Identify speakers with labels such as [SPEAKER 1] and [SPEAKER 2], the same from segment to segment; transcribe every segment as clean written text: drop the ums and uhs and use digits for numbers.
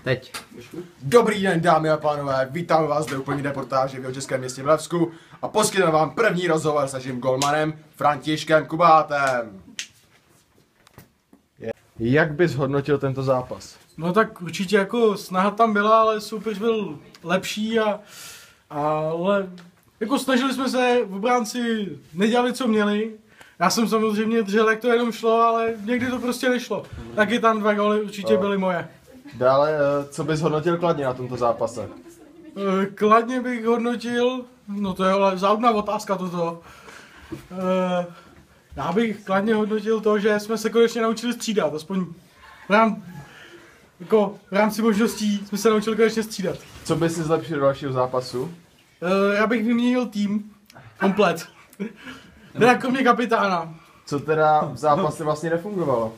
[SPEAKER 1] Teď.
[SPEAKER 2] Dobrý den, dámy a pánové, vítám vás zde úplně reportáži v jeho českém městě v Levsku a poskytnu vám první rozhovor s naším golmanem Františkem Kubátem. Jak bys hodnotil tento zápas?
[SPEAKER 3] No tak určitě jako snaha tam byla, ale soupeř byl lepší ale jako snažili jsme se, obránci nedělali, co měli. Já jsem samozřejmě držel, jak to jenom šlo, ale někdy to prostě nešlo. Taky tam 2 góly určitě byly moje.
[SPEAKER 2] Dále, co bys hodnotil kladně na tomto zápase?
[SPEAKER 3] Kladně bych hodnotil, no to je ale záludná otázka toto. Já bych kladně hodnotil to, že jsme se konečně naučili střídat, aspoň v rámci možností jsme se naučili konečně střídat.
[SPEAKER 2] Co bys si zlepšil do dalšího zápasu?
[SPEAKER 3] Já bych vyměnil tým komplet. Teda kromě kapitána.
[SPEAKER 2] Co teda v zápase vlastně nefungovalo?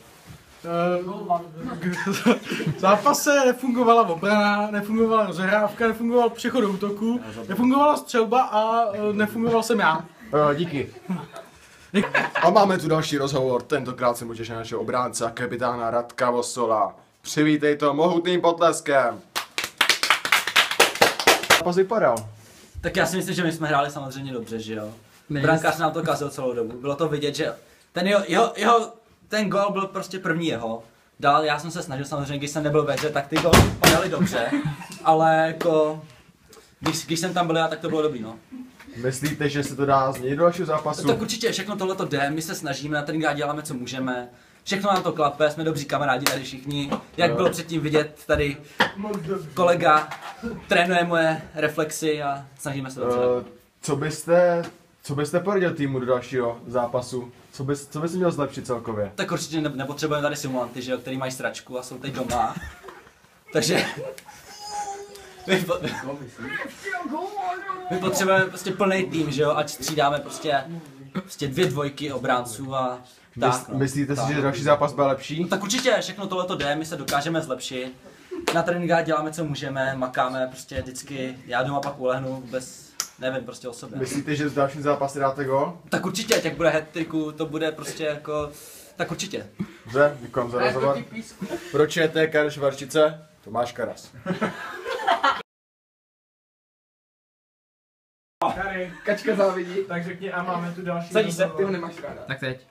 [SPEAKER 3] V zápase nefungovala obrana, nefungovala rozehrávka, nefungoval přechod do útoku, nefungovala střelba a nefungoval jsem já.
[SPEAKER 2] Díky. A máme tu další rozhovor, tentokrát se můžeš na našeho obránce a kapitána Radka Vosola. Přivítej to mohutným potleskem. Zápas vypadal.
[SPEAKER 4] Tak já si myslím, že my jsme hráli samozřejmě dobře, že jo. Brankář nám to kazil celou dobu, bylo to vidět, že ten gól byl prostě první jeho. Dál já jsem se snažil samozřejmě, když jsem nebyl ve hře, tak ty góly padaly dobře, ale jako, když jsem tam byl já, tak to bylo dobrý, no.
[SPEAKER 2] Myslíte, že se to dá změnit do dalšího zápasu?
[SPEAKER 4] No, tak určitě, všechno tohleto jde, my se snažíme, na tréninku děláme, co můžeme. Všechno nám to klape, jsme dobří kamarádi tady všichni. Jak bylo předtím vidět, tady kolega trénuje moje reflexy a snažíme se dobře.
[SPEAKER 2] Co byste poradil týmu do dalšího zápasu? Co bys měl zlepšit celkově?
[SPEAKER 4] Tak určitě nepotřebujeme tady simulanty, že jo, který mají sračku a jsou teď doma. Takže my potřebujeme prostě plný tým, že jo, ať střídáme prostě 2 dvojky obránců a tak.
[SPEAKER 2] Myslíte si, že další zápas byl lepší?
[SPEAKER 4] No, tak určitě, všechno tohleto jde, my se dokážeme zlepšit. Na tréninkách děláme, co můžeme, makáme prostě vždycky, já doma pak ulehnu nevím prostě o sobě.
[SPEAKER 2] Myslíte, že v dalším zápase dáte gól?
[SPEAKER 4] Tak určitě, jak bude hat-tricku, to bude prostě jako, tak určitě.
[SPEAKER 2] Dobře, děkuji za rozhovor. Pro ČT Karel Švarčice, Tomáš Karas.
[SPEAKER 5] Kary, kačka závidí. Tak řekni a máme tu další.
[SPEAKER 4] Sadí se.
[SPEAKER 5] Ty ho nemáš ráda.
[SPEAKER 1] Tak teď.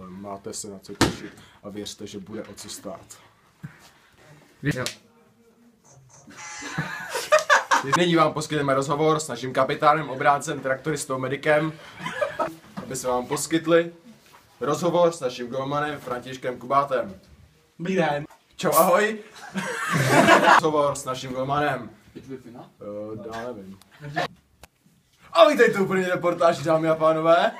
[SPEAKER 2] Máte se na co těšit a věřte, že bude o co stát.
[SPEAKER 1] Jo.
[SPEAKER 2] Nyní vám poskytneme rozhovor s naším kapitánem, obráncem, traktoristou, medikem, aby se vám poskytli rozhovor s naším golmanem Františkem Kubátem.
[SPEAKER 3] Dobrý den.
[SPEAKER 2] Čau, ahoj! Rozhovor s naším golmanem. Nevím. A vítejte úplně reportáž, dámy a pánové.